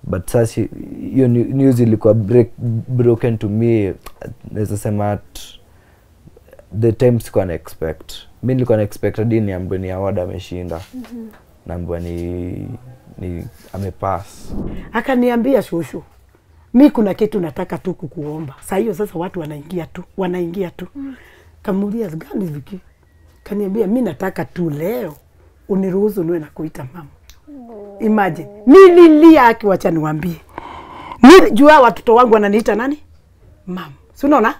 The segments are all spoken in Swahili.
but sasa hiyo news ilikuwa broken to me, naweza sema at the time sikuwa na expect. Mimi nilikuwa na expect hadi niambiwe ni award ameshinda. Naambiwa ni amepass. Akaniambia shushu, mimi kuna kitu nataka tu kukuomba. Sasa watu wanaingia tu. Kamulia gani Viki? Kaniambia mimi nataka tu leo uniruhusu niwe na kuita mama. Imagine. Nililia akiwacha niwaambie. Nilijua watoto wangu wananiita nani? Mama. Si unaona?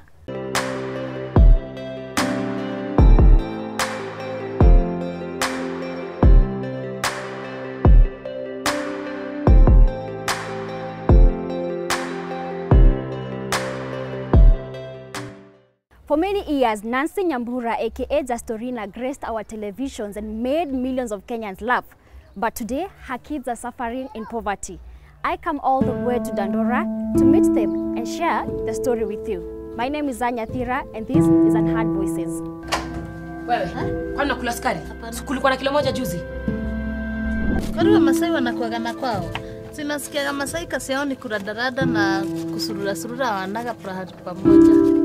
For many years, Nancy Nyambura, aka Justorina, graced our televisions and made millions of Kenyans laugh. But today, her kids are suffering in poverty. I come all the way to Dandora to meet them and share the story with you. My name is Zanya Thira, and this is Unheard Voices. Wewe, kwani nakula sukari? Kulikuwa na kilo moja juzi. Kwani Wamasai wanakuaga na kwao? Sinasikia Wamasai kasi yao ni kuradarada na kusurura wanaga pahali pamoja.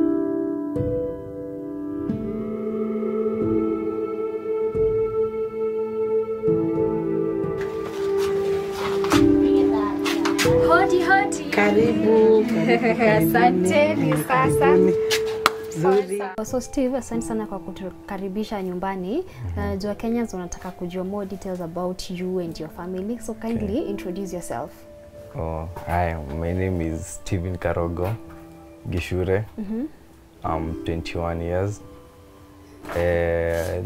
Karibu. Asante ni sasa. Zuri. So Steve, asante sana kwa kutukaribisha nyumbani. Najua Kenyans wanataka kujua more details about you and your family. So kindly introduce yourself. Oh, hi, my name is Steven Karogo Gishure. I'm 21 years. I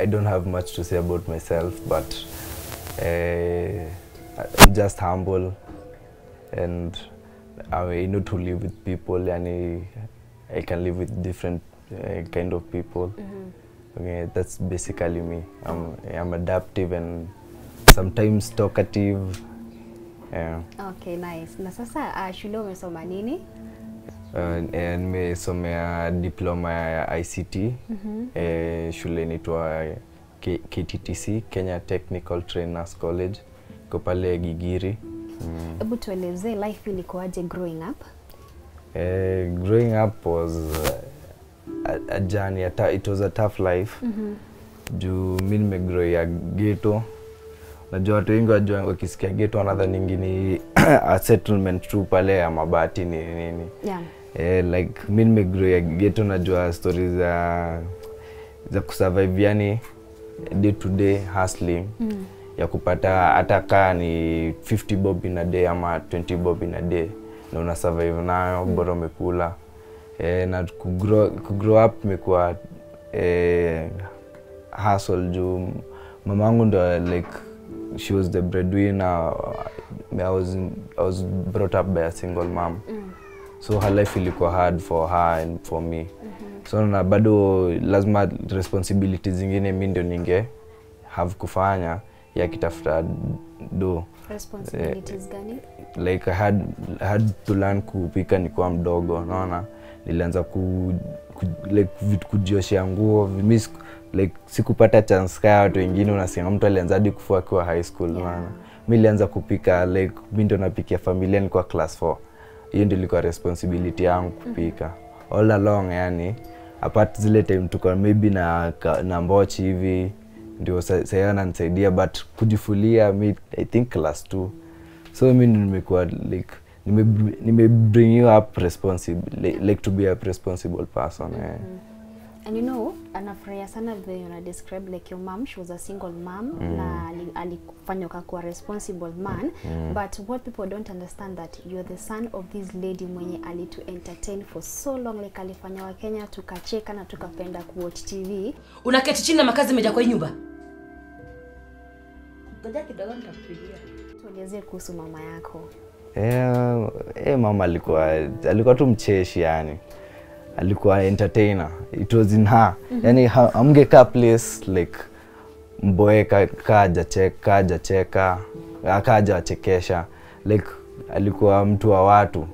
don't have much to say about myself, but I'm just humble, and I know to live with people, and I can live with different kind of people. Okay, that's basically me. I'm adaptive and sometimes talkative. Yeah. Okay, nice. Na sasa shule umesoma nini? Nimesomea diploma ya ICT. Shule inaitwa KTTC, Kenya Technical Trainers College, iko pale Gigiri. Hebu tueleze life ilikuwaje growing up? Growing up was a journey. It was a tough life. Juu mimi nimegrow ya ghetto. Najua watu wengi wakisikia ghetto wanadhani nyingine a settlement tu pale ya mabati nini. Yeah. Like mimi nimegrow ya ghetto, najua stories za kusurvive, yani day to day hustling. Ya kupata hata kaa ni 50 bob in a day ama 20 bob in a day na una survive nayo, bora umekula. Na kugrow up imekuwa hustle juu mamangu ndo like she was the breadwinner. I was brought up by a single mom. So her life ilikuwa hard for her and for me. So na bado lazima responsibilities zingine mimi ndio ninge have kufanya ya kitafuta do. Responsibilities gani? Like I had to learn kupika nikiwa mdogo, unaona. Nilianza kujioshea nguo. Like sikupata chance kama watu wengine, unasikia mtu alianza hadi kufua kwa high school, unaona. Mimi nilianza kupika, like mimi ndo napikia familia nilikuwa class 4. Hiyo ndio ilikuwa responsibility yangu kupika. All along, yani apart zile time tuko maybe na mbochi hivi ndio sasa ananisaidia, but kujifulia me I think class 2. So mimi nimekuwa like bring you up responsible, like to be a responsible person. And you know, anafurahia sana vile una describe like your mom, she was a single mom na alifanya kuwa responsible man. But what people don't understand that you're the son of this lady mwenye alitu entertain for so long, like alifanya wa Kenya tukacheka na tukapenda kuwatch TV. Unaketi chini na makazi meja kwa nyumba. Ngoja kidogo nitakupigia. Tueleze kuhusu mama yako. Mama alikuwa tu mcheshi, yani alikuwa entertainer. It was in her. Yani amgekaa place like mboe kaja cheka akaja achekesha, like alikuwa mtu wa watu.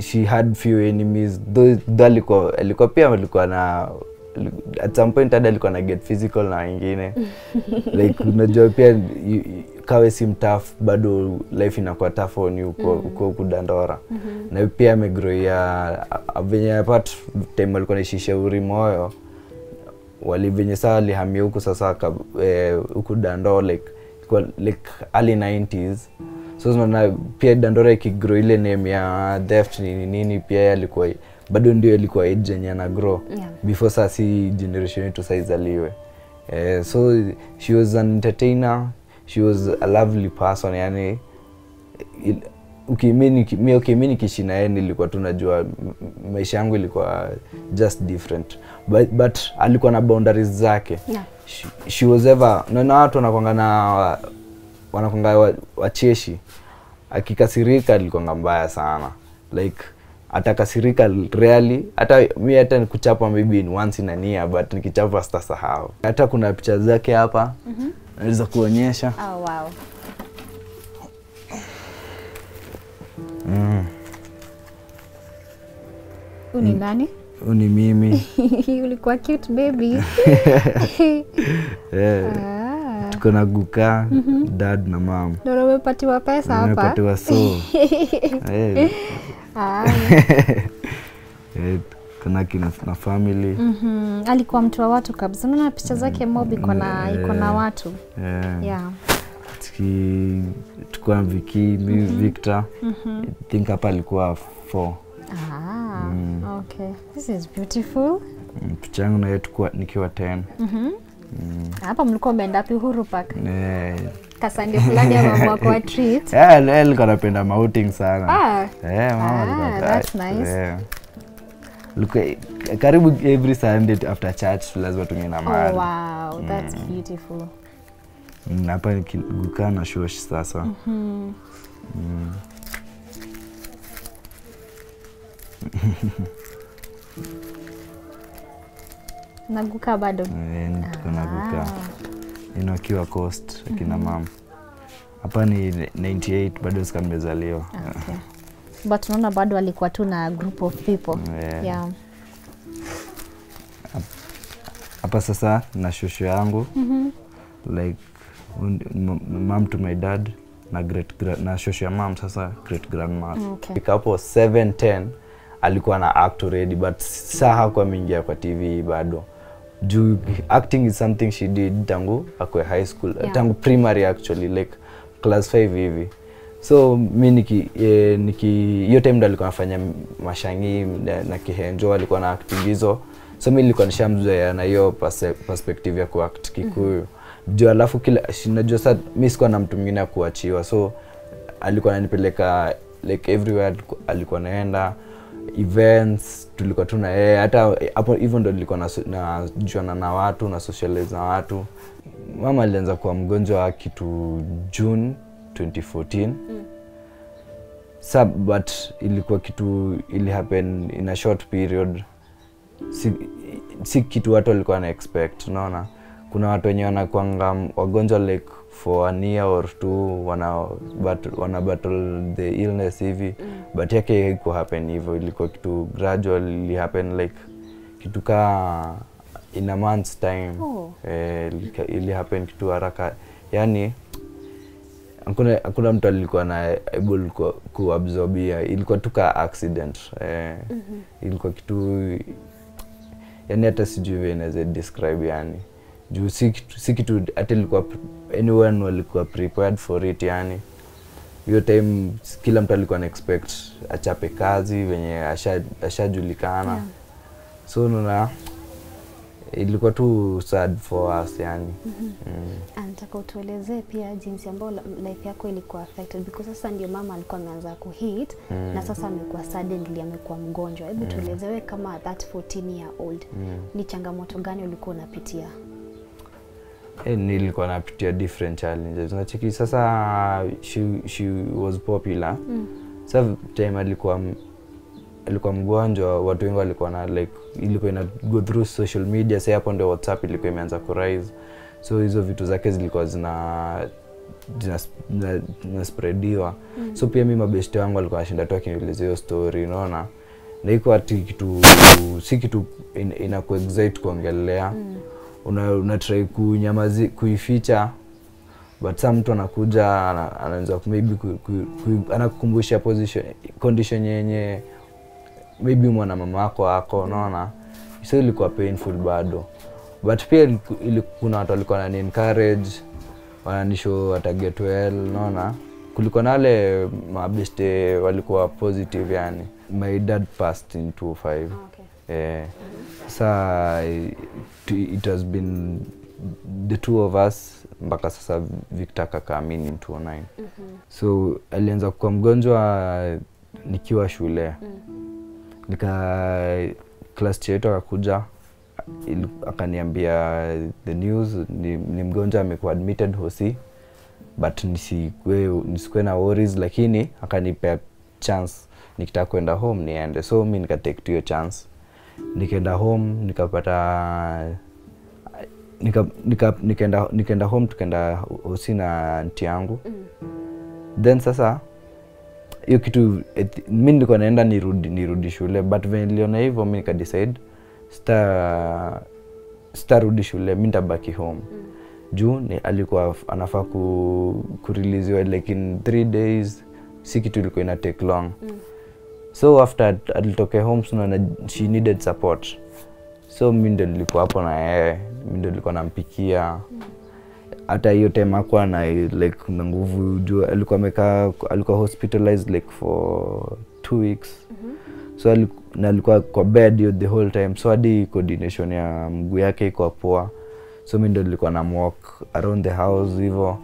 She had few enemies. Alikuwa pia alikuwa na at some point hadi alikuwa na get physical na wengine. Like unajua pia kawe si tough bado life inakuwa tough on you uko Dandora. Na pia amegrowia venye apart time alikuwa anashisha Moyo venye saa alihamia huku sasa huku Dandora like early 90s. So unaona pia Dandora ikigrow ile name ya Theft nini pia alikuwa bado ndio ilikuwa age yenye ana grow before sasa si generation yetu sasa izaliwe. So she was an entertainer, she was a lovely person, yani mimi nikishina yeye nilikuwa tunajua maisha yangu ilikuwa just different, but alikuwa na boundaries zake. She was ever na watu wanakwanga wacheshi, akikasirika alikuwa mbaya sana, like atakasirika really, hata mimi hata nikuchapa maybe in once in a year, but nikichapa sitasahau. Hata kuna picha zake hapa naweza kuonyesha. Oh wow. Uni nani? Uni mimi. Ulikuwa cute baby. Tuko na Guka, dad na mom. Ndio umepatiwa pesa hapa. Umepatiwa so. Kuna kina na family. Alikuwa mtu wa watu kabisa. Unaona picha zake mob iko na watu. Yeah. Tukua Vicky, Victor. I think hapa alikuwa 4. Okay. This is beautiful. Picha yangu na yetu nikiwa 10. Hapa mlikuwa mmeenda wapi? Uhuru Park? Kasande fulani ya mama kwa treat. Nilikuwa napenda outing sana. Mama that's nice. Look, karibu every Sunday after church lazima tungeenda mahali. Oh wow, that's beautiful. Hapa Guka na Shosh sasa. Na Guka bado? Tuko na Guka. Inakiwa Coast akina mama. Hapa ni 98 bado sika nimezaliwa. Okay. But tunaona bado alikuwa tu na group of people. Yeah. Hapa sasa na shosho yangu. Like mom to my dad na shosho ya mom sasa great grandma. Hapo 7-10 alikuwa na act already, but saa hakuwa mingia kwa TV bado. Juu acting is something she did tangu akwe high school, tangu primary actually, like class 5 hivi. So mimi hiyo time ndo alikuwa anafanya Mashangi na Kihenjo, alikuwa na acting hizo. So mimi nilikuwa nishamzoea na hiyo perspective ya kuact Kikuyu. Juu alafu najua sasa mimi sikuwa na mtu mwingine kuachiwa, so alikuwa ananipeleka like everywhere alikuwa naenda events, tulikuwa tuna hata hapo hivyo ndo nilikuwa na juana na watu na socialize na watu. Mama alianza kuwa mgonjwa kitu June 2014. But ilikuwa kitu ili happen in a short period. Si kitu watu walikuwa na expect, unaona. Kuna watu wenye wanakuanga wagonjwa like for a year or 2 wana battle the illness hivi, but yake haiko happen hivyo, ilikuwa kitu gradual, ili happen like kitu ka in a month's time. Ili happen kitu haraka, yani hakuna mtu alikuwa na able kuabsorbia, ilikuwa tu ka accident. Ilikuwa kitu yani hata sijui vile naweza describe, yani juu si kitu hata ilikuwa anyone walikuwa prepared for it, yani hiyo time kila mtu alikuwa na expect achape kazi venye ashajulikana. So unaona ilikuwa tu sad for us, yani. Nataka utuelezee pia jinsi ambayo life yako ilikuwa affected, because sasa ndio mama alikuwa ameanza kuhit na sasa amekuwa suddenly amekuwa mgonjwa. Hebu tuelezewe kama that 14 year old ni changamoto gani ulikuwa unapitia? Nilikuwa napitia different challenges. Nachiki sasa she was popular. Sasa time alikuwa mgonjwa, watu wengi walikuwa na like ilikuwa ina go through social media. Sasa hapo ndio WhatsApp ilikuwa imeanza ku rise. So hizo vitu zake zilikuwa zina spreadiwa. So pia mimi mabeshte wangu walikuwa wanashinda tu akinielezea hiyo story, unaona. na iko ati kitu si kitu inakuexcite kuongelea. Una try kunyamazi kuificha, but some mtu anakuja anaanza maybe anakukumbusha condition yenye maybe mwana mama wako unaona. So ilikuwa painful bado, but pia kuna watu walikuwa wanani encourage, wananishow ata get well unaona. Kulikuwa na wale mabeste walikuwa positive yani. My dad passed in 2005. So it has been the two of us mpaka sasa Victor kakamini in 2009. So alianza kuwa mgonjwa nikiwa shule. Nika class chetu akakuja akaniambia the news ni mgonjwa amekuwa admitted hosi, but nisikwe na worries, lakini akanipea chance nikitaka kwenda home niende. So mimi nika take hiyo chance, nikaenda home nikapata nikaenda home, tukaenda hosi na aunti yangu. Then sasa hiyo kitu mimi nilikuwa naenda nirudi shule, but when niliona hivyo mimi nika decide rudi shule, mimi nitabaki home. Juu alikuwa anafaa kurelease like in 3 days, si kitu ilikuwa ina take long. So after alitoke home so she needed support. So mimi ndo nilikuwa hapo na yeye, mimi ndo nilikuwa nampikia. Hata hiyo time hakuwa na like na nguvu juu alikuwa hospitalized like for 2 weeks. So alikuwa kwa bed the whole time, so hadi coordination ya mguu yake iko poa. So mimi ndo nilikuwa na walk around the house hivyo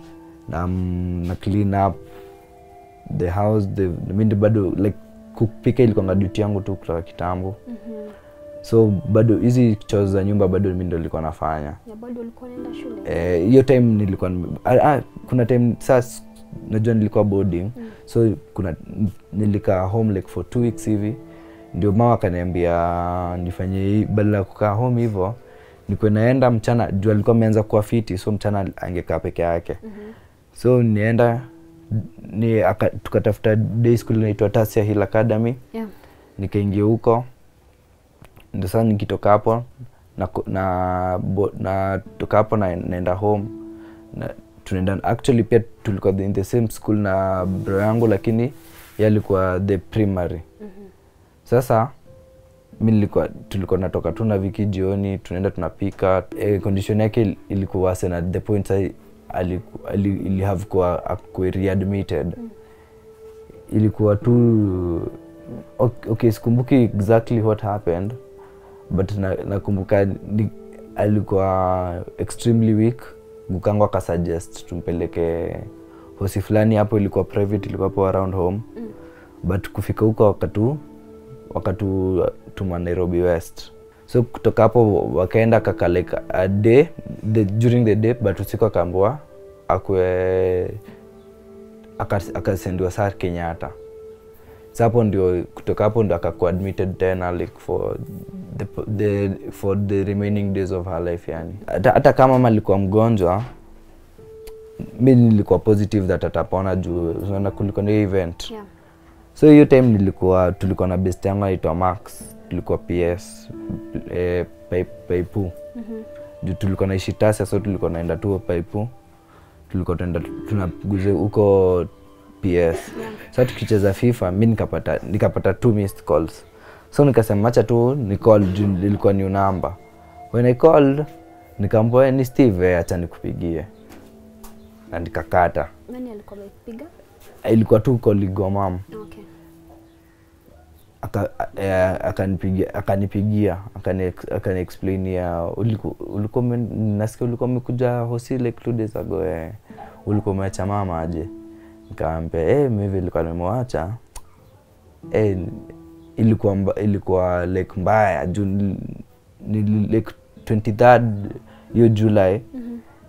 na clean up the house. Mimi ndo bado like kupika ilikuwa duty yangu tu kutoka kitambo. So bado hizi chores za nyumba bado mimi ndo nilikuwa nafanya. Ya bado ulikuwa unaenda shule? Hiyo time nilikuwa kuna time sasa najua nilikuwa boarding. So nilikaa home like for 2 weeks hivi. Ndio mama akaniambia nifanye badala ya kukaa home hivyo niko naenda mchana, juu alikuwa ameanza kuwa fiti, so mchana angekaa peke yake. So nienda tukatafuta day school inaitwa Tasia Hill Academy. Nikaingia huko. Ndio sasa nikitoka hapo na toka hapo naenda home. Tunaenda actually pia tulikuwa in the same school na bro yangu, lakini yeye alikuwa the primary. Sasa mimi tulikuwa natoka tu na Viki jioni, tunaenda tunapika. Condition yake ilikuwa sana at the point ili have kwa readmitted. Ilikuwa tu okay, sikumbuki exactly what happened, but nakumbuka alikuwa extremely weak. Gukangu akasuggest tumpeleke hosi fulani hapo, ilikuwa private, ilikuwa hapo around home. But kufika huko wakatu tuma Nairobi West. So kutoka hapo wakaenda kakaleka a day during the day, but usiku akaambiwa akasendiwa SAR Kenyatta. Sasa hapo ndio kutoka hapo ndo akakuwa admitted tena like for the remaining days of her life yani. Hata kama mama alikuwa mgonjwa, mimi nilikuwa positive that atapona juu unaona kulikuwa ni event. So hiyo time tulikuwa na best yangu anaitwa Max, tulikuwa PS Paipu. Juu tulikuwa naishi Tasia, so tulikuwa naenda tu Paipu. Tulikuwa tunaguze huko PS. Sasa tukicheza FIFA mimi nikapata 2 missed calls. So nikasema acha tu ni call, ilikuwa new number. When I called nikamwambia ni Steve, acha nikupigie. Na nikakata. Nani alikuwa amepiga? Ilikuwa tu colleague wa mama. Okay. Akanipigia akani-explain ya ulikuwa nasikia ulikuwa umekuja hosi like 2 days ago, ulikuwa umeacha mama aje. Nikamwambia mimi nilikuwa nimemwacha. Ilikuwa like mbaya juu like 23rd hiyo July.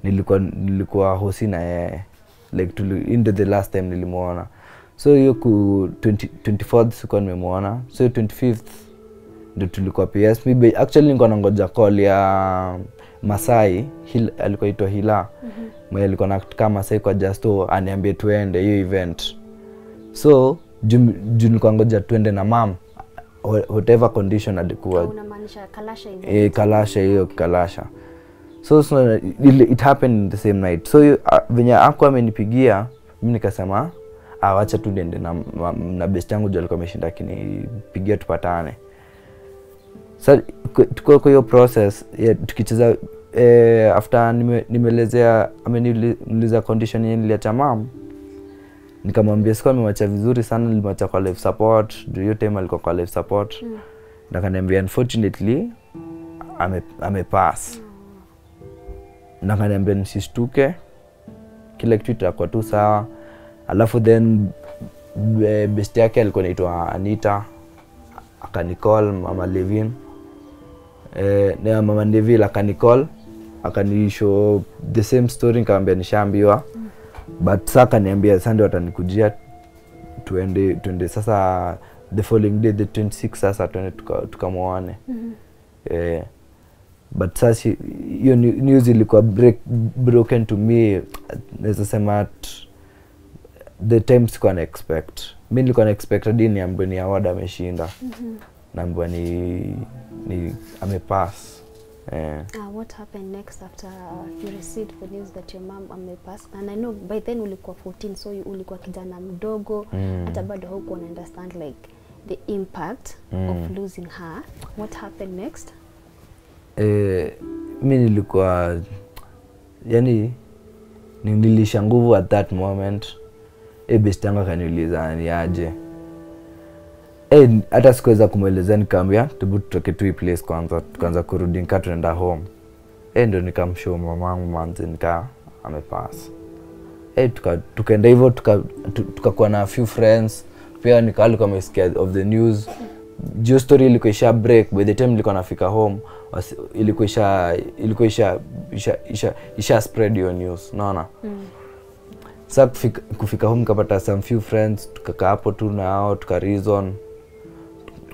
Nilikuwa hosi na yeye like into the last time nilimuona. So hiyo 24th sikuwa nimemuona. So 25th ndio tulikuwa PS. Maybe actually nilikuwa nangoja call ya Masai, alikuwa aitwa Hila. Mwenye alikuwa anakaa Masai kwa Justo aniambie tuende hiyo event. So nilikuwa ngoja tuende na mom. whatever condition alikuwa. Unamaanisha kalasha Kalasha hiyo kalasha. So it happened in the same night. So venye ako amenipigia, mimi nikasema acha tu niende na best yangu ndio alikuwa ameshinda kinipigia tupatane. So tuko kwa hiyo process tukicheza after nimeelezea ameniuliza condition yenyewe niliacha mam. Nikamwambia sikuwa nimemwacha vizuri sana, nilimwacha kwa life support. Hiyo time alikuwa kwa life support. Na kaniambia unfortunately amepass. Na kaniambia nisishtuke, kila kitu itakuwa tu sawa. Alafu then best yake alikuwa anaitwa Anita, akanicall Mama Levin. Na Mama Levin akanicall, akanishow the same story, nikamwambia nishaambiwa. But sasa kaniambia Sunday watanikujia tuende sasa the following day the 26 sasa tuende tukamwone. But sasa hiyo news ilikuwa broken to me. Naweza sema the time sikuwa na expect. Mimi nilikuwa na expect hadi niambiwe ni award ameshinda. Naambiwa ni amepass. What happened next after you received the news that your mom amepass? And I know by then ulikuwa 14, so ulikuwa kijana mdogo, hata bado huko understand like the impact of losing her. What happened next? Mimi nilikuwa yani nilisha nguvu at that moment. Best yangu kaniuliza ni aje. Hata sikuweza kumueleza, nikamwambia tutoke tu place kwanza, tukaanza kurudi tunaenda home. Ndio nikamshow mamangu manzi amepass. Tukaenda hivyo tukakuwa na a few friends. Pia alikuwa amesikia of the news. Jio story ilikuwa isha break by the time nilikuwa nafika home. Ilikuwa isha spread your news, unaona? Sasa kufika home kapata some few friends, tukakaa hapo tu nao reason,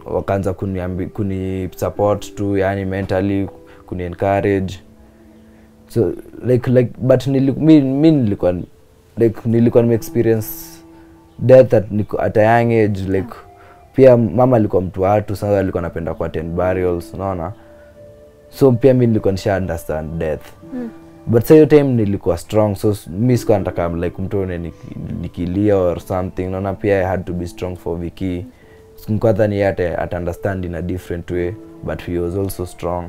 wakaanza kuni support tu, yani mentally kuni encourage. So like but mimi nilikuwa nime experience death at a young age. Like pia mama alikuwa mtu watu, sasa alikuwa anapenda ku attend burials, unaona? So pia mimi nilikuwa nisha understand death. But say time nilikuwa strong, so mimi sikuwa nataka like mtu nikilia or something. Naona pia I had to be strong for Vicky. Sikuwa dhani yate at understand in a different way, but he was also strong.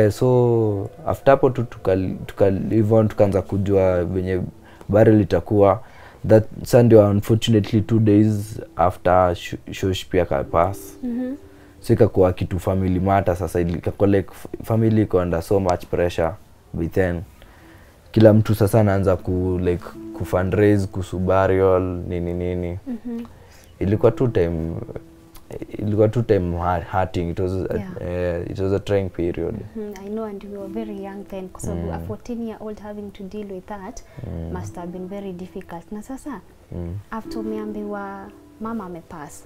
So after hapo tu live on, tukaanza kujua venye burial itakuwa. That Sunday unfortunately 2 days after Shosh pia pass. So ikakuwa kitu family matter sasa, ikakuwa like family iko under so much pressure. But then kila mtu sasa anaanza ku fundraise kuhusu burial nini. Ilikuwa two time hurting. It was a trying period. I know, and we were very young then, because a 14-year-old having to deal with that must have been very difficult. Na sasa after umeambiwa mama amepass,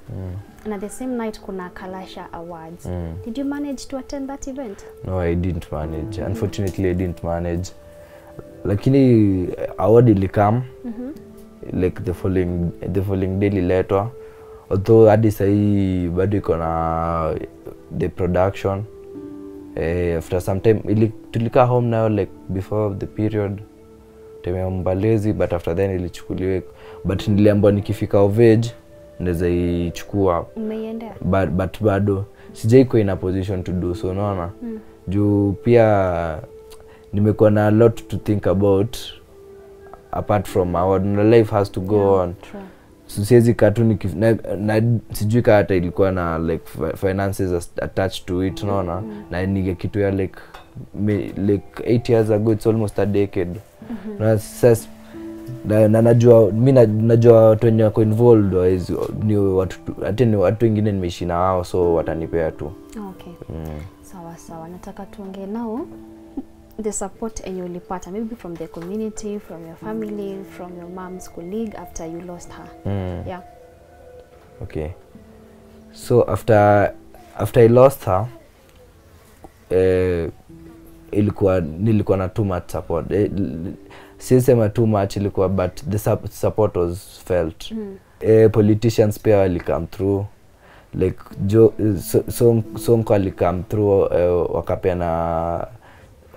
and at the same night kuna Kalasha Awards, did you manage to attend that event? No, I didn't manage. Unfortunately, I didn't manage. Lakini award ilikam like the following day later. Although hadi sahi bado iko na the production. After some time tulika home now, like before the period time Mbalezi, but after then ilichukuliwa. But niliambiwa nikifika of age naweza ichukua. Umeenda? But bado sijaiko in a position to do so, unaona? Juu pia nimekuwa na a lot to think about apart from our life has to go on. True. So siwezi katuni na sijui kama hata ilikuwa na like finances attached to it, unaona? Na nige kitu ya like 8 years ago, it's almost a decade. Na sasa na najua mimi najua watu wenye wako involved ni watu wengine nimeishi na wao, so watanipea tu. Okay. Sawa. Nataka tuongee nao the support and you ulipata maybe from the community, from your family, from your mom's colleague after you lost her. Yeah. Okay. So after I lost her, nilikuwa na too much support. Sisema too much ilikuwa, but the support was felt. Politicians pia wali come through. like Sonko alikam through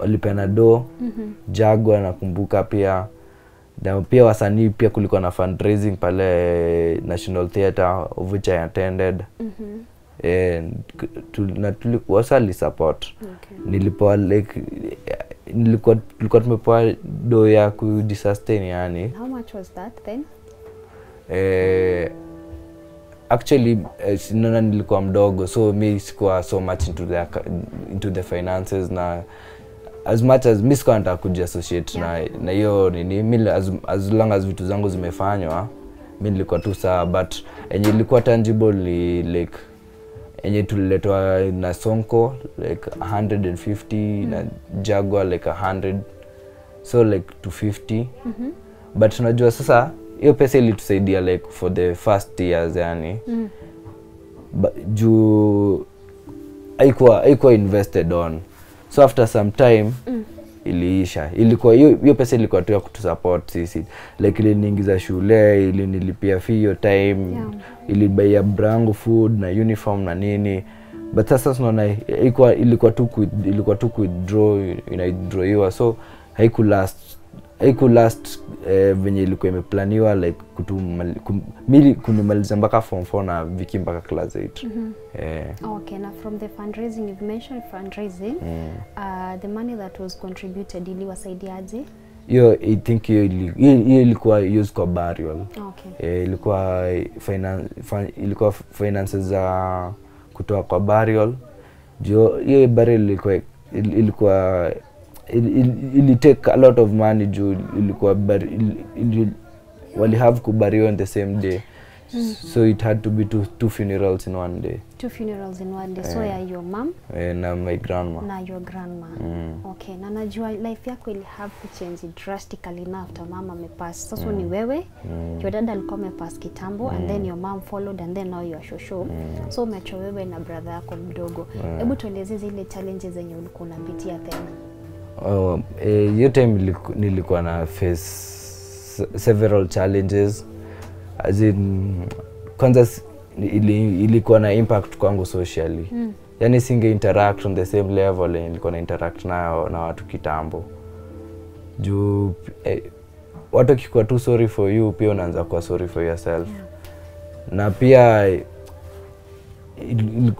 walipeana do Jaguar nakumbuka pia, na pia wasanii pia kulikuwa na fundraising pale National Theatre of which I attended. Wasali support. Nilipoa like tulikuwa tumepoa do ya kujisustain yani. How much was that then? Actually sinona nilikuwa mdogo, so mi sikuwa so much into the finances, na as much as mi sikuwa nataka kujiassociate na hiyo nini, mi as long as vitu zangu zimefanywa mi nilikuwa tu sawa, but enye ilikuwa tangible ni like enye tuliletwa na Sonko like 150 na Jaguar like 100, so like 250. But unajua sasa hiyo pesa ilitusaidia like for the first years yani. Juu haikuwa invested on, so after some time iliisha. Ilikuwa hiyo pesa ilikuwa tu ya kutusupport sisi, like iliniingiza shule, ilinilipia fee hiyo time, ilibuy brangu food na uniform na nini. But sasa tunaona ilikuwa tu withdraw, inaidrowiwa, so haiku last venye ilikuwa imeplaniwa like kunimaliza mpaka form 4 na Viki mpaka class 8. Okay, now from the fundraising, you've mentioned fundraising. The money that was contributed iliwasaidiaje? I think hiyo ilikuwa used kwa burial. Okay. Ilikuwa finances za kutoa kwa burial. Hiyo burial ilikuwa ili take a lot of money juu ilikuwa wali have kubariwa on the same day. So it had to be two funerals in one day. Two funerals in one day. So your mom na my grandma. Na your grandma. Okay, na najua life yako ili have to change drastically now after mama amepass. Sasa ni wewe, your dad alikuwa amepass kitambo, and then your mom followed, and then now you are shosho. So umeacha wewe na brother yako mdogo. Hebu tueleze zile challenges zenye ulikuwa unapitia tena. Hiyo time nilikuwa na face several challenges, as in kwanza ilikuwa na impact kwangu socially. Yani singe interact on the same level nilikuwa na interact na watu kitambo. Juu watu kikuwa tu sorry for you, pia unaanza kuwa sorry for yourself. Na pia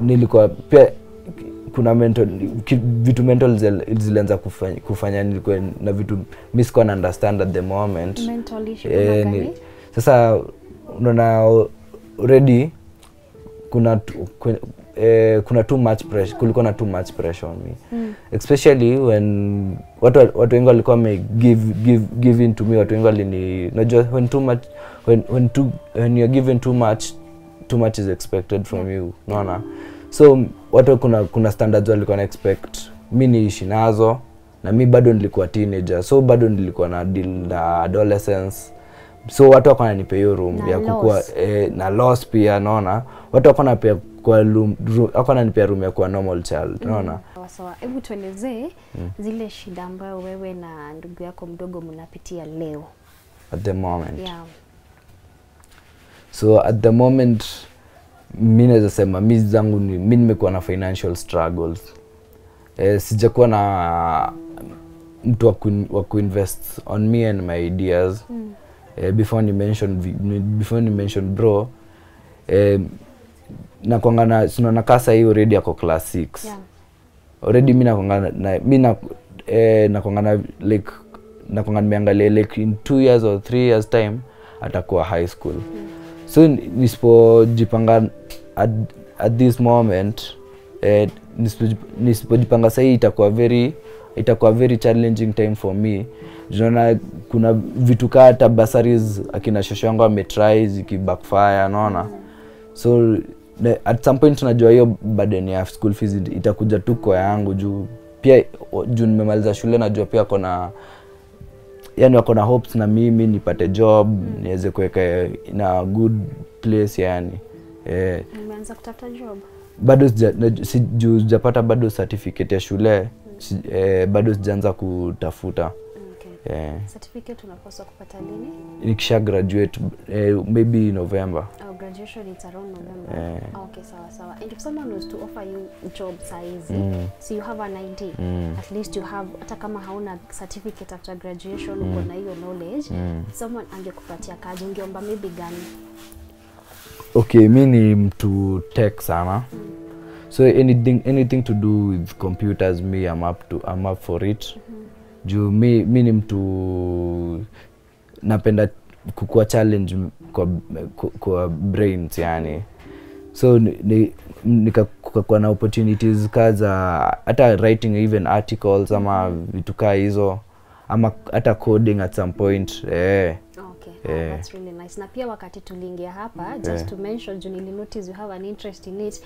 nilikuwa pia kuna vitu mental zilianza kufanya nilikuwa na vitu miss kwa understand at the moment. Mental issue sasa unaona already kuna too much pressure, kulikuwa na too much pressure on me. Especially when watu wengi walikuwa give in to me, watu wengi walini najua when you're given too much is expected from you, unaona. So watu kuna standards walikuwa na expect mimi niishi nazo, na mimi bado nilikuwa teenager, so bado nilikuwa na deal na adolescence. So watu wako wananipa hiyo room ya kukua na loss pia, naona. Watu wako wananipa room ya kuwa normal child, naona. Sawa, hebu tuelezee zile shida ambayo wewe na ndugu yako mdogo mnapitia leo. At the moment. So at the moment mimi naweza sema mimi nimekuwa na financial struggles. Sijakuwa na mtu wa kuinvest on me and my ideas. Before you mention bro, na kuangana sina kasa hiyo already yako class 6. Already mimi na kuangana like na kuangana nimeangalia like in 2 years or 3 years time atakuwa high school. So nisipojipanga at this moment, nisipojipanga sahi itakuwa very challenging time for me. Jona kuna vitu kata bursaries akina shosho yangu ametry zikibackfire, naona. So at some point tunajua hiyo burden ya school fees itakuja tu kwa yangu, juu nimemaliza shule, najua pia wako na hopes na mimi nipate job, niweze kuweka in a good place yani. Umeanza kutafuta job? Bado sijapata bado certificate ya shule. Bado sijaanza kutafuta. Certificate unapaswa kupata lini? Nikisha graduate maybe November. graduation it's around November. Okay, sawa. And if someone was to offer you job size, so you have an ID, at least you have, hata kama hauna certificate after graduation, uko na hiyo knowledge, someone angekupatia kazi, ungeomba maybe gani? Okay, mimi ni mtu tech sana. So anything to do with computers, me I'm up for it. Juu mi ni mtu napenda kukua challenge kwa brains yani. So nikakuwa na opportunities kaza hata writing even articles ama vitu kaa hizo ama hata coding at some point. Okay, that's really nice. Na pia wakati tuliingia hapa, just to mention, Junili notice you have an interest in it.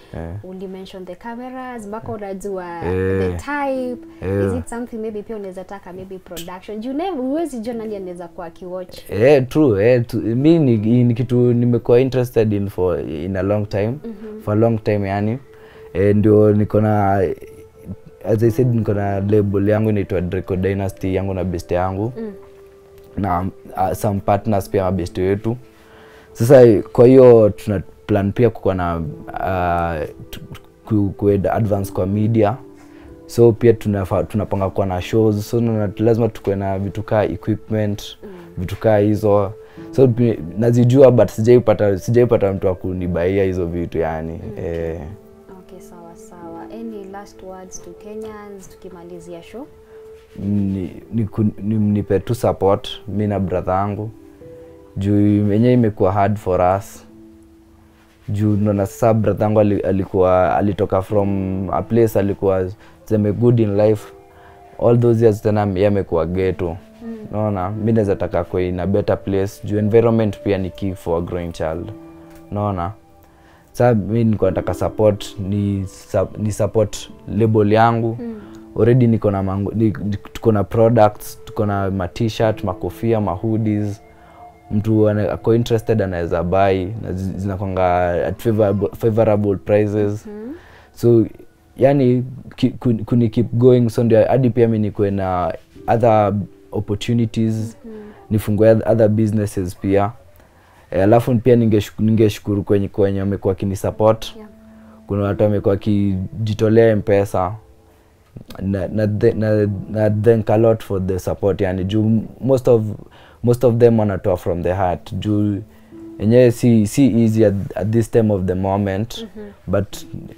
Only mention the cameras, bako unajua the type. Is it something maybe pia unaweza taka maybe production? You never uwezi jua nani anaweza kuwa kiwatch. True. Mimi ni kitu nimekuwa interested in a long time. For a long time yani. Ndio niko na, as I said, niko na label yangu inaitwa Draco Dynasty yangu na best yangu. Na some partners pia mabesti wetu. Sasa kwa hiyo tuna plan pia kuwa na kuenda advance kwa media. So pia tunapanga kuwa na shows. So lazima tukue na vitu kaa equipment, vitu kaa hizo. So nazijua but sijaipata mtu wa kunibaia hizo vitu yani. Okay, sawa. Any last words to Kenyans tukimalizia show? Nipe tu support mimi na brother yangu juu yenyewe imekuwa hard for us juu na sasa brother yangu alitoka from a place alikuwa sema good in life all those years tena yamekuwa ghetto. Unaona mimi naweza taka kwa in a better place juu environment pia ni key for a growing child. Unaona sasa mimi niko nataka support ni support label yangu. Already niko na products, tuko na ma t-shirt, makofia, ma hoodies. Mtu ako interested anaweza buy na zinakwanga at favorable prices. So yani kuni keep going, so ndio hadi pia mimi niko na other opportunities, nifungue other businesses pia. Alafu pia ningeshukuru kwenye wamekuwa kini support. Kuna watu wamekuwa kijitolea M-Pesa. Na thank a lot for the support yani juu most of them wanatoa from the heart juu yenyewe si easy at this time of the moment. But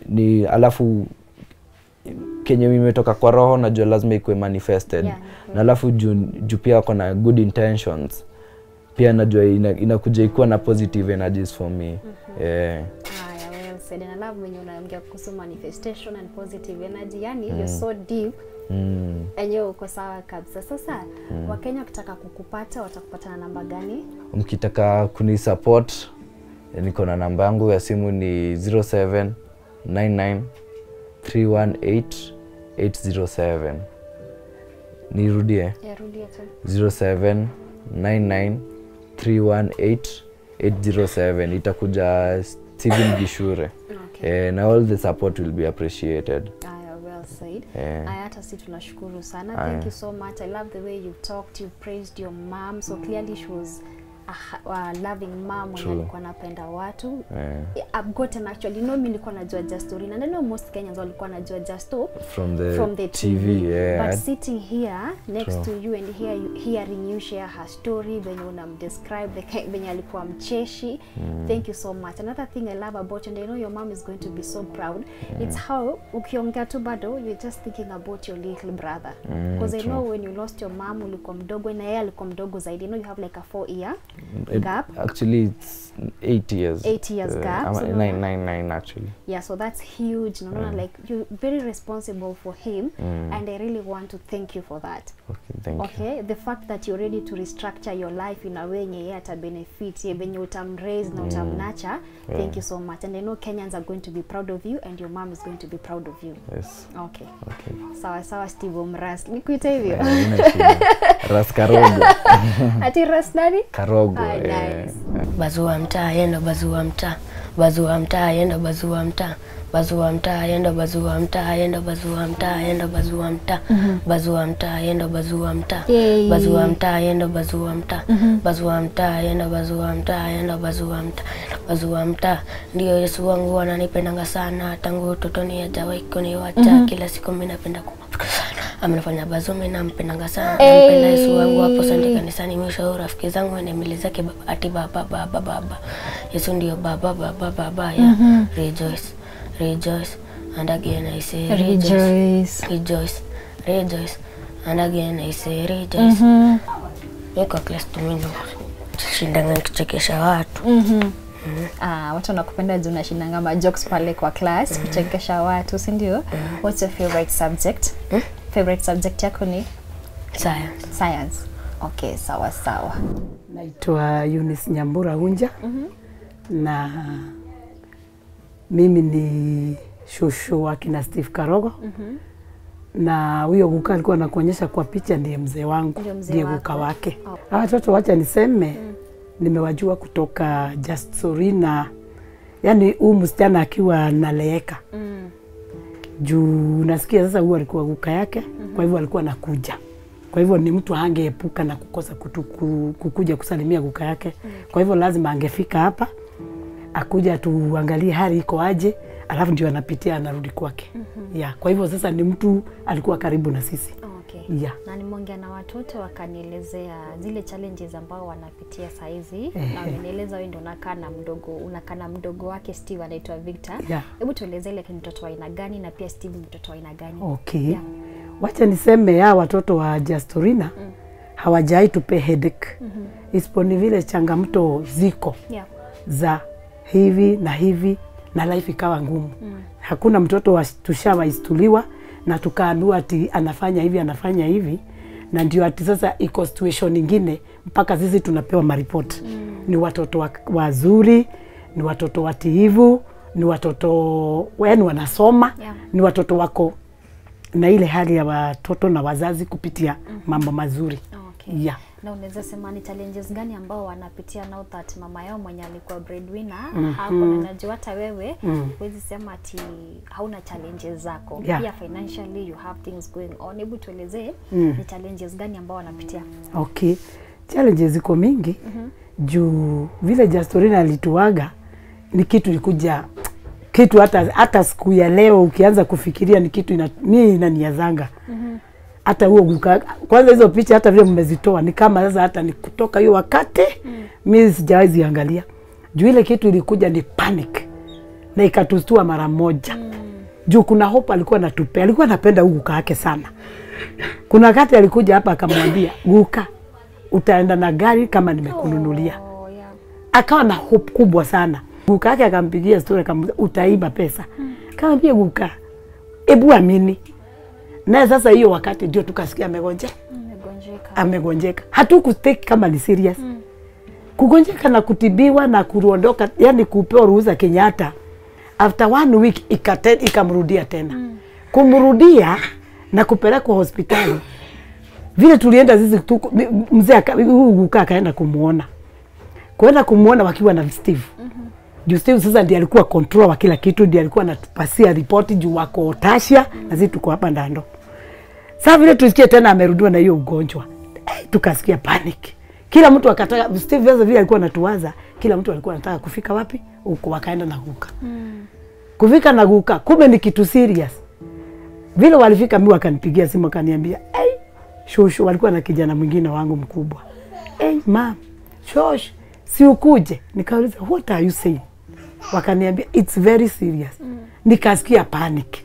ni alafu kenye imetoka kwa roho najua lazima ikuwe manifested. Na alafu juu pia kuna good intentions pia najua inakuja ikuwa na positive energies for me. And I love when unaongea kuhusu manifestation and positive energy, yani you're so deep. Enyewe uko sawa kabisa. Sasa Wakenya wakitaka kukupata watakupata na namba gani? Mkitaka kuni support niko na namba yangu ya simu ni 0799318807. Nirudie? Rudia tu. 0799318807. Itakuja Steven Gishure. Okay. And all the support will be appreciated. Well said. Hata si tunashukuru sana. Thank you so much. I love the way you talked, you praised your mom. So clearly she was a loving mom when alikuwa anapenda watu. I've gotten actually, mimi nilikuwa najua just story. And I know most Kenyans walikuwa najua just from the TV. But sitting here next to you and hearing you share her story, when you describe when alikuwa mcheshi. Thank you so much. Another thing I love about you, and I know your mom is going to be so proud. It's how ukiongea tu bado you're just thinking about your little brother. Because I know when you lost your mom ulikuwa mdogo na yeye alikuwa mdogo zaidi. I know you have like a 4-year gap. Actually it's 8 years. 8 years gap. So nine actually. Yeah, so that's huge. Like you're very responsible for him, and I really want to thank you for that. Okay, thank you. The fact that you're ready to restructure your life in a way yenye ata benefit, yenye utamraise na utamnurture. Thank you so much. And I know Kenyans are going to be proud of you, and your mom is going to be proud of you. Yes. Okay. Sawa Steve Omras. Nikuita hivyo. Ras Karogo. Ati Ras nani? Karogo. Nice. Bazua mtaa yenda bazua mtaa. Bazua mtaa yenda bazua mtaa. Bazua mtaa, yenda bazua mtaa, yenda bazua mtaa, yenda bazua mtaa. Bazua mtaa, yenda bazua mtaa. Bazua mtaa, yenda bazua mtaa. Bazua mtaa, yenda bazua mtaa, yenda bazua mtaa. Bazua mtaa, ndio Yesu wangu ananipendanga sana. Tangu utotoni hajawahi kuniacha. Kila siku mimi napenda kumbuka sana. Amenifanya bazua, mimi nampendanga sana. Nampenda Yesu wangu hapo Sunday kanisani, mwisho rafiki zangu wanaemili zake baba ati baba. Yesu ndio baba ya rejoice. Rejoice, and again I say rejoice. Rejoice, and again I say rejoice. Niko class tu mimi shindanga kuchekesha watu. Watu wanakupenda juu unashindanga ma jokes pale kwa class kuchekesha watu, si ndio? What's your favorite subject? Favorite subject yako ni science. Okay, sawa. Naitwa Eunice Nyambura Unja. Na mimi ni shosho wa kina Steve Karogo. Na huyo Guka alikuwa anakuonyesha kwa picha ndiye mzee wangu, ndiye Guka wake. Watoto wacha niseme nimewajua kutoka Just Sorina. Yani huyu msichana akiwa naleeka. Juu nasikia sasa huyu alikuwa Guka yake, kwa hivyo alikuwa anakuja. Kwa hivyo ni mtu hangeepuka na kukosa kukuja kusalimia Guka yake. Kwa hivyo lazima angefika hapa, akuja tuangalie hali iko aje, alafu ndio anapitia anarudi kwake. Kwa hivyo sasa ni mtu alikuwa karibu na sisi. Okay. Na nimeongea na watoto wakanielezea zile challenges ambao wanapitia saa hizi. Na wamenieleza wewe ndio unakaa na mdogo wake Steve anaitwa Victor. Hebu tueleze ile mtoto wa aina gani na pia Steve mtoto wa aina gani? Okay. Wacha niseme ya watoto wa Justorina hawajai tupe headache. Isiponi vile changamoto ziko za hivi na life ikawa ngumu. Hakuna mtoto tushawaistuliwa na tukaambiwa ati anafanya hivi na ndio ati sasa iko situation nyingine mpaka sisi tunapewa maripoti. Ni watoto wazuri, ni watoto watiivu, ni watoto wanasoma, ni watoto wako na ile hali ya watoto na wazazi kupitia mambo mazuri. Okay. Na unaweza sema ni challenges gani ambao wanapitia now that mama yao mwenye alikuwa breadwinner hapo, na najua hata wewe huwezi sema ati hauna challenges zako. Pia financially you have things going on. Hebu tuelezee ni challenges gani ambao wanapitia? Okay. Challenges ziko mingi. Juu vile Justorina alituaga ni kitu ilikuja kitu hata siku ya leo ukianza kufikiria ni kitu mimi inaniazanga. Hata huo Guka kwanza hizo picha hata vile mmezitoa ni kama sasa hata ni kutoka hiyo wakati mimi sijawahi ziangalia. Juu ile kitu ilikuja ni panic na ikatustua mara moja. Juu kuna hope alikuwa anapenda huyu Guka yake sana. Kuna wakati alikuja hapa akamwambia Guka utaenda na gari kama nimekununulia. Akawa na hope kubwa sana. Guka yake akampigia story akamwambia utaiba pesa. Akamwambia Guka ebu amini. Na sasa hiyo wakati ndio tukasikia amegonjeka. Hatukustake kama ni serious. Kugonjeka na kutibiwa na kuondoka, yani kupewa ruhusa Kenyatta. After 1 week ikamrudia tena. Kumrudia na kupelekwa hospitali. Vile tulienda sisi mzee huyu Guka akaenda kumuona. Kwenda kumuona wakiwa na Steve. Juu Steve sasa ndiye alikuwa control wa kila kitu, ndiye alikuwa anatupasia ripoti juu wako Tasha na sisi tuko hapa Ndando. Sasa vile tusikie tena amerudiwa na hiyo ugonjwa. Tukasikia panic. Kila mtu akataka Steve sasa vile alikuwa anatuwaza, kila mtu alikuwa anataka kufika wapi? Huko wakaenda na Guka. Kufika na Guka, kumbe ni kitu serious. Vile walifika mimi wakanipigia simu akaniambia, shosho walikuwa na kijana mwingine wangu mkubwa. Mom, shosho si ukuje. Nikauliza what are you saying? Wakaniambia it's very serious. Nikasikia panic.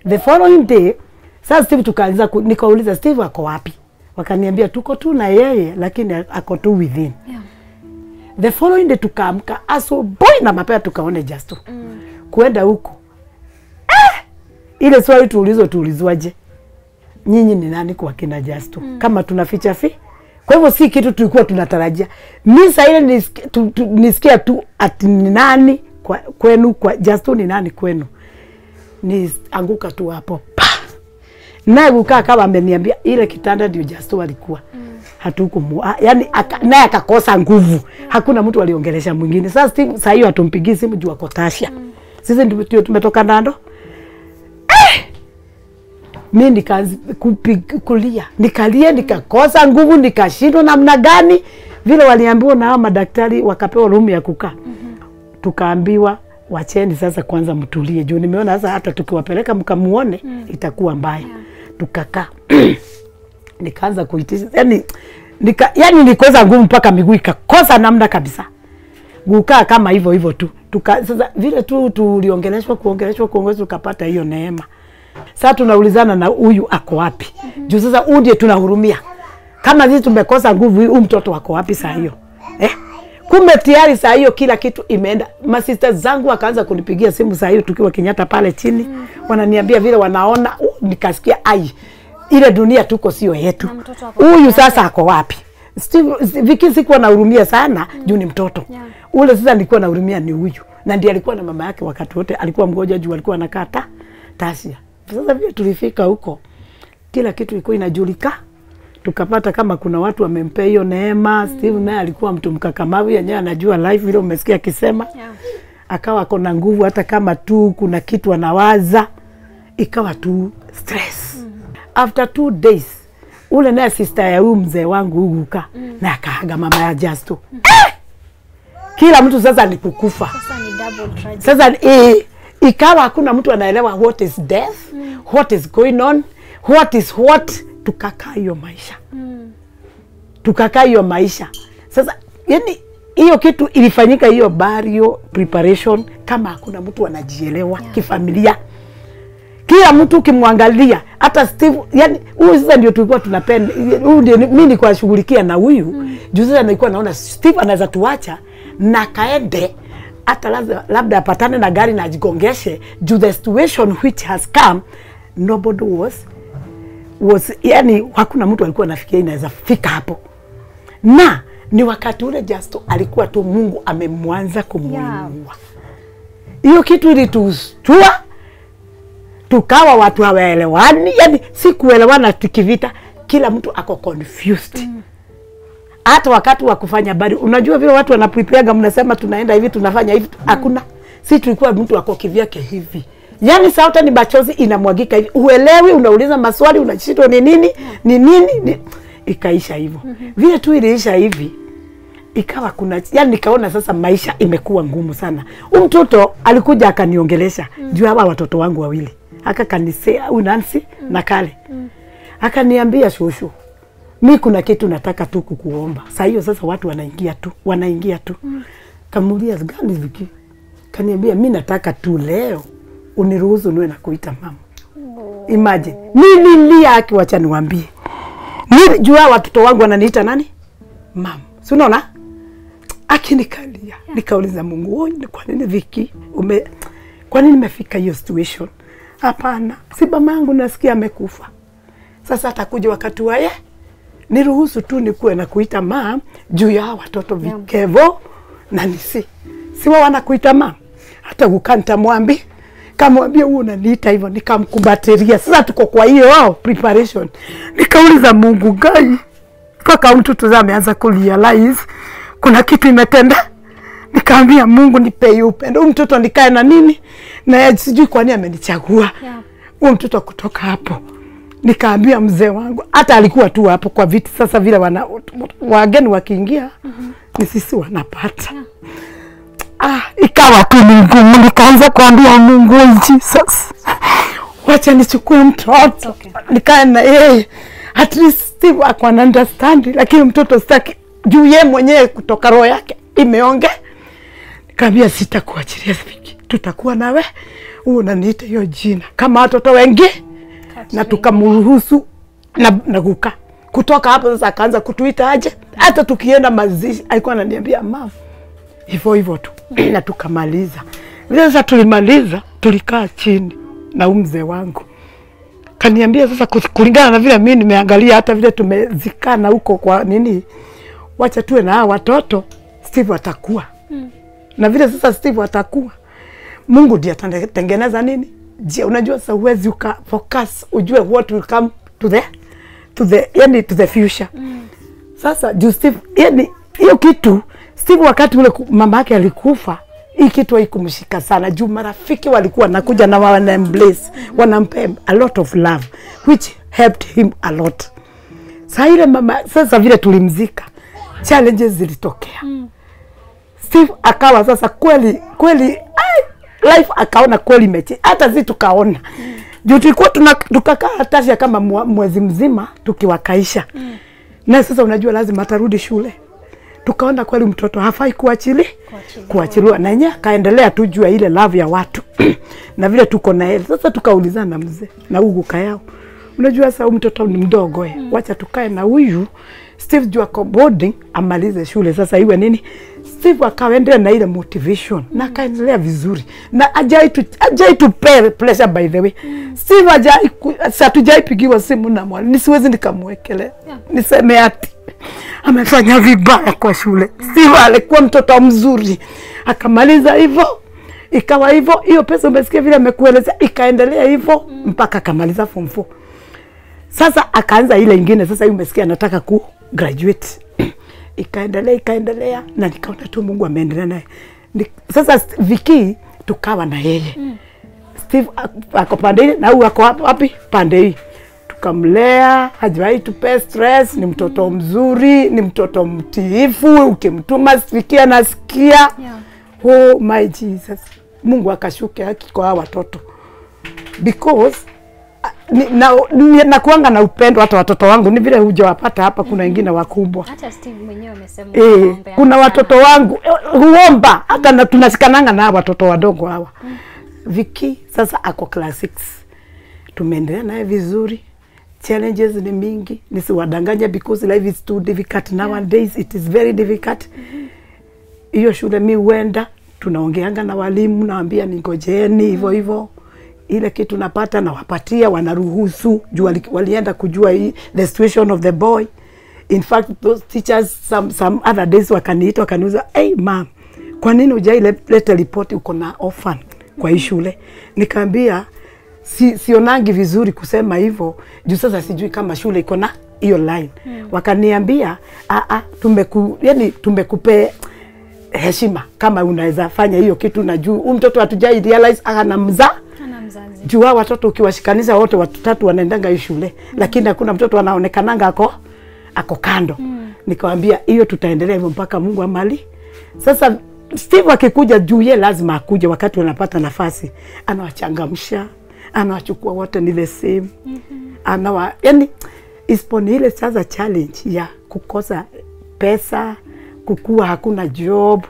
The following day sasa Steve tukaanza nikauliza Steve ako wapi? Wakaniambia tuko tu na yeye lakini ako tu within. The following day tukaamka asubuhi na mapema tukaone Justo. Kwenda huko. Ile swali tuulizwaje? Nyinyi ni nani kwa kina Justo? Kama tunaficha Kwa hivyo si kitu tulikuwa tunatarajia. Mimi sasa ile nisikia tu ati ni nani kwenu kwa Justo ni nani kwenu. Ni anguka tu hapo. Na Guka kama ameniambia ile kitanda ndio Justo alikuwa. Hatukumua. Yaani naye akakosa nguvu. Hakuna mtu aliongelesha mwingine. Sasa Steve sasa hiyo atumpigi simu juu ako Tasha. Sisi ndio tumetoka Nando. Mimi nikaanza kulia, nikalia, nikakosa nguvu, nikashindwa namna gani. Vile waliambiwa na hao madaktari wakapewa room ya kukaa. Tukaambiwa wacheni sasa kwanza mtulie. Juu nimeona sasa hata tukiwapeleka mkamuone itakuwa mbaya. Tukakaa. Nikaanza kuitisha. Yaani nikoza nguvu mpaka miguu ikakosa namna kabisa. Gukaa kama hivyo tu. Sasa vile tu tuliongeleshwa tukapata hiyo neema. Sasa tunaulizana na huyu ako wapi? Juu sasa huyu ndiye tunahurumia. Kama sisi tumekosa nguvu, huyu mtoto wako wapi saa hiyo? Kumbe tayari saa hiyo kila kitu imeenda. Masisters zangu wakaanza kunipigia simu saa hiyo tukiwa Kenyatta pale chini. Wananiambia vile wanaona, nikasikia ile dunia tuko sio yetu. Huyu sasa ako wapi? Viki sikuwa nahurumia sana juu ni mtoto. Ule sasa nilikuwa nahurumia ni huyu. Na ndiye alikuwa na mama yake wakati wote, alikuwa mgonjwa juu alikuwa anakaa Tasia. Sasa vile tulifika huko, kila kitu ilikuwa inajulika. Tukapata kama kuna watu wamempea hiyo neema. Steve naye alikuwa mtu mkakamavu, yenyewe anajua life vile umesikia akisema. Akawa akona nguvu hata kama tu kuna kitu anawaza, ikawa tu stress. After 2 days, ule naye sister ya huyu mzee wangu Uguka na akaaga mama ya Justo. Kila mtu sasa ni kukufa. Sasa ni double tragedy. Sasa ikawa hakuna mtu anaelewa what is death, what is going on, what. Tukakaa hiyo maisha. Tukakaa hiyo maisha. Sasa yani hiyo kitu ilifanyika, hiyo burial preparation, kama hakuna mtu anajielewa kifamilia. Kila mtu kimwangalia, hata Steve, yani huyu sasa ndio tulikuwa tunapenda. Huyu ndio mimi nilikuwa shughulikia na huyu. Juu sasa nilikuwa naona Steve anaweza tuacha na kaende hata labda apatane na gari na ajigongeshe. Due the situation which has come, nobody was yani hakuna mtu alikuwa anafikiria inaweza fika hapo. Na ni wakati ule Justo alikuwa tu Mungu amemwanza kumuinua. Hiyo kitu ilitustua. Tukawa watu hawaelewani, yani si kuelewana tukivita, kila mtu ako confused. Hata wakati wa kufanya bari, unajua vile watu wanaprepare, mnasema tunaenda hivi, tunafanya hivi, hakuna. Si tulikuwa mtu wako kivyake hivi. Yani sauti ni machozi inamwagika hivi. Uelewi, unauliza maswali, unashitwa ni nini? Ni nini? Ikaisha hivyo. Vile tu iliisha hivi, ikawa kuna, yani nikaona sasa maisha imekuwa ngumu sana. Mtoto alikuja akaniongelesha juu hawa watoto wangu wawili. Akanisema Nancy na Kale. Akaniambia shushu, mimi kuna kitu nataka tu kukuomba. Sasa hiyo sasa watu wanaingia tu. Kamulia gani Viki? Kaniambia mimi nataka tu leo uniruhusu niwe na kuita mama. Imagine. Nililia akiwacha niwaambie. Mimi jua watoto wangu wananiita nani? Mama. Si unaona? Akinikalia. Nikauliza Mungu, "Wewe kwa nini Viki? Kwa nini nimefika hiyo situation?" Hapana, si mama yangu nasikia amekufa. Sasa atakuja wakati wa niruhusu tu nikuwe na kuita mama juu ya watoto Vikevo na Nisi. Siwa wanakuita mama. Hata ukanta mwambie, kamwambia wewe unaniita hivyo, nikamkumbatilia. Sasa tuko kwa hiyo preparation. Nikauliza Mungu gani? Kaka mtoto ameanza kurealize kuna kitu imetenda. Nikaambia Mungu nipe upendo. Mtoto nikae na nini? Na sijui kwa nini amenichagua. Huyo mtoto kutoka hapo. Nikaambia mzee wangu, hata alikuwa tu hapo kwa viti. Sasa vile wageni wakiingia, ni sisi wanapata. Ikawa tu ngumu. Nikaanza kuambia Mungu, Jesus, wacha nichukue mtoto. Nikae na yeye. At least Steve ako understand, lakini mtoto sitaki juu yeye mwenyewe kutoka roho yake imeonge. Nikamwambia sitakuachilia Viki. Tutakuwa nawe. Unaniita hiyo jina kama watoto wengi. Na tukamruhusu na kukaa. Kutoka hapo sasa akaanza kutuita aje. Hata tukienda mazishi alikuwa ananiambia mama. Hivyo tu. Na tukamaliza. Vile sasa tulimaliza, tulikaa chini na mzee wangu. Kaniambia sasa kulingana na vile mimi nimeangalia hata vile tumezikana huko kwa nini, wacha tuwe na watoto, Steve atakuwa. Na vile sasa Steve atakuwa, Mungu ndiye atatengeneza nini? Je, unajua sasa uwezi focus ujue what will come to the future. Sasa juu Steve, yani hiyo kitu Steve wakati ule mama yake alikufa, Hii kitu haikumshika sana juu marafiki walikuwa nakuja na wana-embrace, wanampa a lot of love which helped him a lot. Sasa ile mama sasa vile tulimzika, challenges zilitokea. Steve akawa sasa kweli life akaona kweli mechi. Hata sisi tukaona. Juu tulikuwa tukakaa hata kama mwezi mzima tukiwakaisha. Na sasa unajua lazima atarudi shule. Tukaona kweli mtoto hafai kuachiliwa na yeye kaendelea tujua ile love ya watu. Na vile tuko na yeye. Sasa tukaulizana na mzee na Ugu Kayao. Unajua sasa mtoto ni mdogo wacha tukae na huyu Steve juu ako boarding amalize shule sasa iwe nini. Steve akaendelea na ile motivation na akaendelea vizuri na ajai to pay pressure by the way. Steve hatujai pigiwa simu na mwalimu nisiwezi nikamwekelea niseme ati amefanya vibaya kwa shule. Steve alikuwa mtoto mzuri akamaliza hivyo, ikawa hivyo. Hiyo pesa umesikia vile amekueleza ikaendelea hivyo mpaka akamaliza form 4. Sasa akaanza ile ingine sasa hiyo umesikia anataka ku graduate. Ikaendelea na nikaona tu Mungu ameendelea naye. Sasa Viki tukawa na yeye. Steve ako pande na huyu ako wapi pande hii. Tukamlea, hajawahi tupe stress, ni mtoto mzuri, ni mtoto mtiifu, ukimtuma Viki anasikia. Oh my Jesus. Mungu akashuke haki kwa watoto. Because na kuanga na upendo hata watoto wangu ni vile hujawapata hapa kuna wengine wakubwa. Hata Steve mwenyewe amesema kuna watoto wangu huomba hata na tunashikananga na watoto wadogo hawa. Viki sasa ako class 6. Tumeendelea naye vizuri. Challenges ni mingi. Nisiwadanganya because life is too difficult nowadays. It is very difficult. Hiyo shule mi huenda tunaongeanga na walimu naambia ningojeeni hivyo. Ile kitu napata na wapatia wanaruhusu juu walienda kujua the situation of the boy. In fact those teachers some other days wakaniita wakaniuliza hey ma'am kwa nini hujaileta report uko na orphan kwa hii shule. Nikaambia sionangi vizuri kusema hivyo juu sasa sijui kama shule iko na hiyo line. Wakaniambia tumekupe heshima kama unaweza fanya hiyo kitu na juu mtoto hatujai realize ana mzazi. Juu watoto ukiwashikanisha wote watatu wanaendanga hii shule lakini hakuna mtoto anaonekananga ako kando. Nikamwambia hiyo tutaendelea hivyo mpaka Mungu amali. Sasa Steve akikuja juu yeye lazima akuje wakati wanapata nafasi. Anawachangamsha, anawachukua wote ni the same. Yani isponi ile sasa challenge ya kukosa pesa, kukua hakuna job,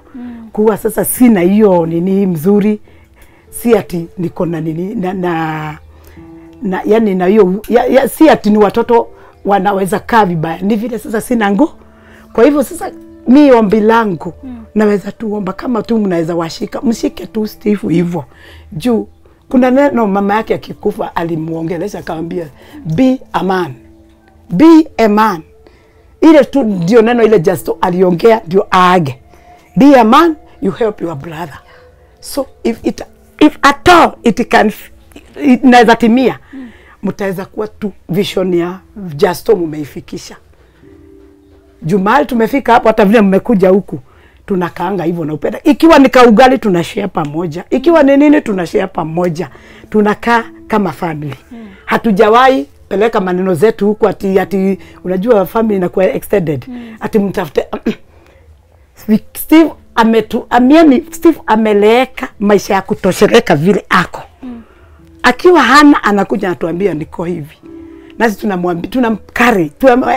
kuwa sasa sina hiyo nini mzuri. Si ati niko na nini na yani na hiyo si ati ni watoto wanaweza kaa vibaya. Ni vile sasa sina nguvu. Kwa hivyo sasa mimi ombi langu naweza tuomba kama tu mnaweza washika mshike tu Steve hivyo. Juu kuna neno mama yake akikufa alimuongelesha akamwambia be a man. Be a man. Ile tu ndio neno ile just aliongea ndio aage. Be a man, you help your brother. So if at all it can inaweza timia mtaweza kuwa tu vision ya Justo mmeifikisha. Jumali tumefika hapo hata vile mmekuja huku tunakaanga hivyo na upenda. Ikiwa ni kaugali tunashare pamoja. Ikiwa ni nini tunashare pamoja. Tunakaa kama family. Hatujawahi peleka maneno zetu huku ati unajua family inakuwa extended. Ati mtafute Steve Steve ameleeka maisha ya kutosheleka vile ako. Akiwa hana anakuja anatuambia niko hivi. Nasi tunamwambia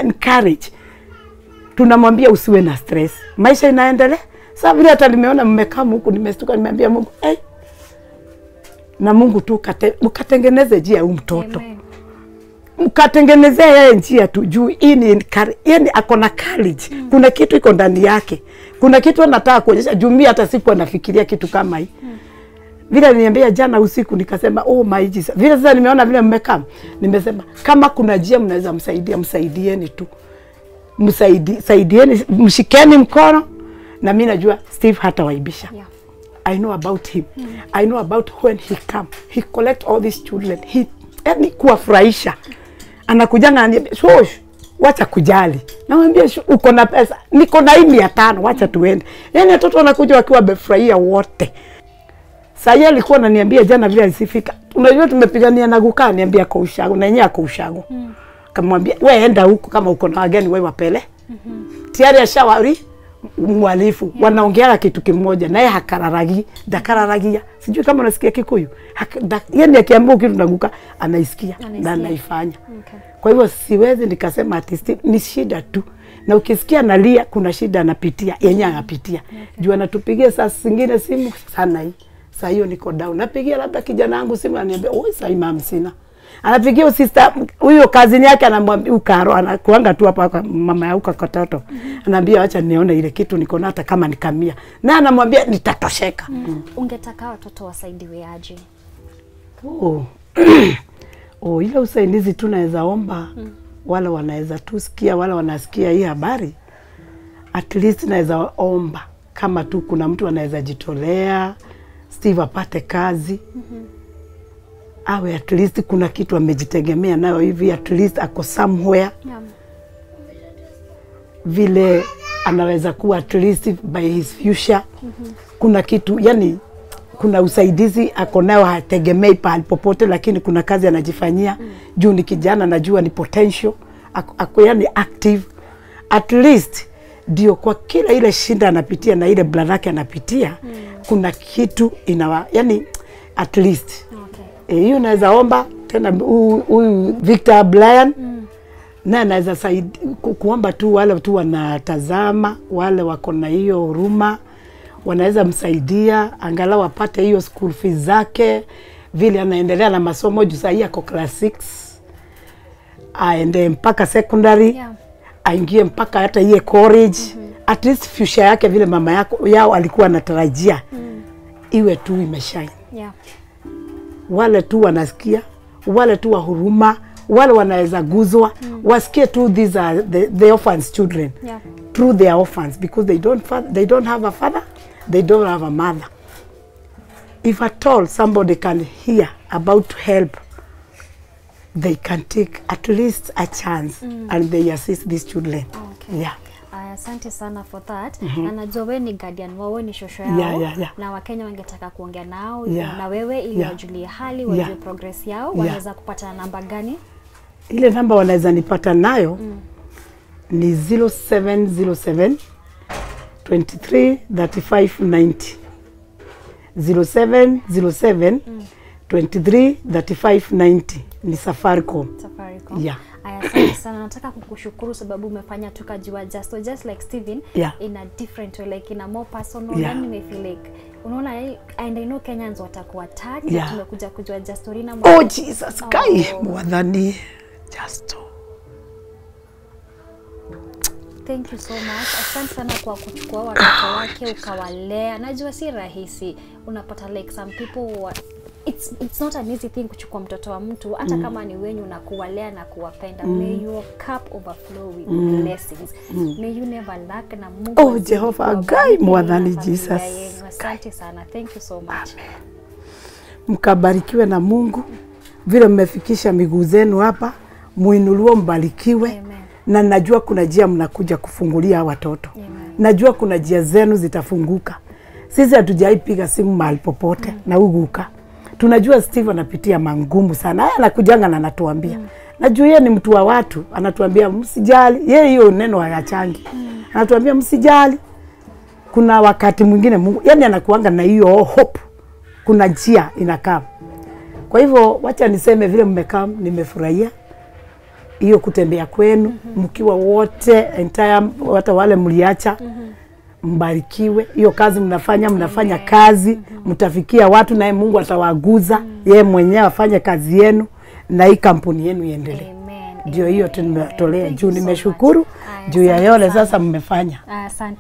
encourage. Tunamwambia usiwe na stress. Maisha inaendelea. Sasa vile hata nimeona mmekaa huku nimestuka nimeambia Mungu, na Mungu tu mkatengeneze njia huyu mtoto. Mkatengeneze yeye njia tu juu yani ako na courage. Kuna kitu iko ndani yake. Kuna kitu anataka kuonyesha juu mimi hata siku anafikiria kitu kama hii. Vile niambia jana usiku nikasema oh my Jesus. Vile sasa nimeona vile mmekaa nimesema kama kuna njia mnaweza msaidieni tu. Saidieni mshikeni mkono na mimi najua Steve hata waibisha. I know about him. I know about when he come. He collect all these children. He yani kuwafurahisha. Anakujanga ananiambia, "Shosh, wacha kujali. Namwambia uko na pesa, niko na 500, wacha tuende. Yani watoto wanakuja wakiwa wamefurahia wote. Sasa alikuwa ananiambia jana vile alisifika. Unajua tumepigania na gukaa, niambia kwa ushago na yenyewe kwa ushago. Kamwambia wewe enda huko kama uko na wageni wewe wapele. Tayari ashawari mwalifu wanaongea kitu kimoja naye dakararagia. Sijui kama unasikia Kikuyu. Yani akiambiwa kitu naguka anaisikia na anaifanya. Kwa hivyo siwezi nikasema artist ni shida tu. Na ukisikia nalia kuna shida anapitia, yenye anapitia. Juu anatupigia saa zingine simu sana hii. Saa hiyo niko down. Napigia labda kijana wangu simu ananiambia, "Oi, saa mama sina." Anapigia sister huyo kazini yake anamwambia ukaro anakuanga tu hapa kwa mama yako katoto. Anaambia acha nione ile kitu niko na hata kama nikamia. Na anamwambia nitatosheka. Ungetaka watoto wasaidiwe aje? Ile usaidizi tunaweza omba wala wanaweza tusikia wala wanasikia hii habari. At least naweza omba kama tu kuna mtu anaweza jitolea Steve apate kazi. Awe at least kuna kitu amejitegemea nayo hivi, at least ako somewhere. Vile anaweza kuwa at least by his future. Kuna kitu, yani kuna usaidizi ako nayo hategemei pahali popote, lakini kuna kazi anajifanyia. Juu ni kijana najua ni potential, ako yani active. At least ndio kwa kila ile shinda anapitia na ile brother yake anapitia, kuna kitu yani at least. Hiyo naweza omba tena huyu Victor Brian na naweza kuomba tu wale tu wanatazama, wale wako na hiyo huruma, wanaweza msaidia angalau apate hiyo school fees zake, vile anaendelea na masomo juu sasa yako class 6 aende mpaka secondary, aingie mpaka hata iye college. At least future yake vile mama yao alikuwa anatarajia iwe tu imeshine. Wale tu wanasikia, wale tu wa huruma, wale wanaweza guzwa, wasikie tu these are the orphans children. Through their orphans because they don't have a father, they don't have a mother. If at all somebody can hear about help, they can take at least a chance and they assist these children. Asante sana for that. Na najua wewe ni guardian wao, ni shosho yao. Na Wakenya wangetaka kuongea nao na wewe ili wajulie hali, wajue progress yao. Wanaweza kupata namba gani? Ile namba wanaweza nipata nayo ni 0707 23 35 90. 0707 23 35 90 ni Safaricom. Asante sana, nataka kukushukuru sababu umefanya tukajua just like Steven in a different way, like in a more personal. And I feel like unaona, and I know Kenyans watakuwa tagged. Tumekuja kujua Justorina. Oh Jesus, kai mwadhani Justo. Thank you so much. Asante sana kwa kuchukua watoto wake ukawalea. Najua si rahisi. Unapata like some people it's not an easy thing kuchukua mtoto wa mtu hata kama ni wenyu na kuwalea na kuwapenda. May your cup overflow with blessings. May you never lack na Mungu. Jehovah gai mwadhani Jesus. Asante sana. Thank you so much. Mkabarikiwe na Mungu. Vile mmefikisha miguu zenu hapa, muinuliwe mbarikiwe. Amen. Na najua kuna njia mnakuja kufungulia watoto. Najua kuna njia zenu zitafunguka. Sisi hatujaipiga simu mahali popote na uguka. Tunajua Steve anapitia mangumu sana. Haya anakujanga na anatuambia. Najua yeye ni mtu wa watu, anatuambia msijali. Yeye hiyo neno hayachangi. Anatuambia msijali. Kuna wakati mwingine Mungu, yani anakuanga na hiyo hope. Kuna njia inakaa. Kwa hivyo wacha niseme vile mmekaa nimefurahia hiyo kutembea kwenu mkiwa wote entire hata wale mliacha mbarikiwe. Hiyo kazi mnafanya kazi, mtafikia watu na Mungu atawaguza. Yeye mwenyewe afanye kazi yenu na hii kampuni yenu iendelee. Ndio hiyo tumetolea juu. Nimeshukuru juu ya yole sasa mmefanya.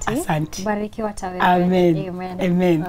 Asante. Barikiwa tawe. Amen. Amen.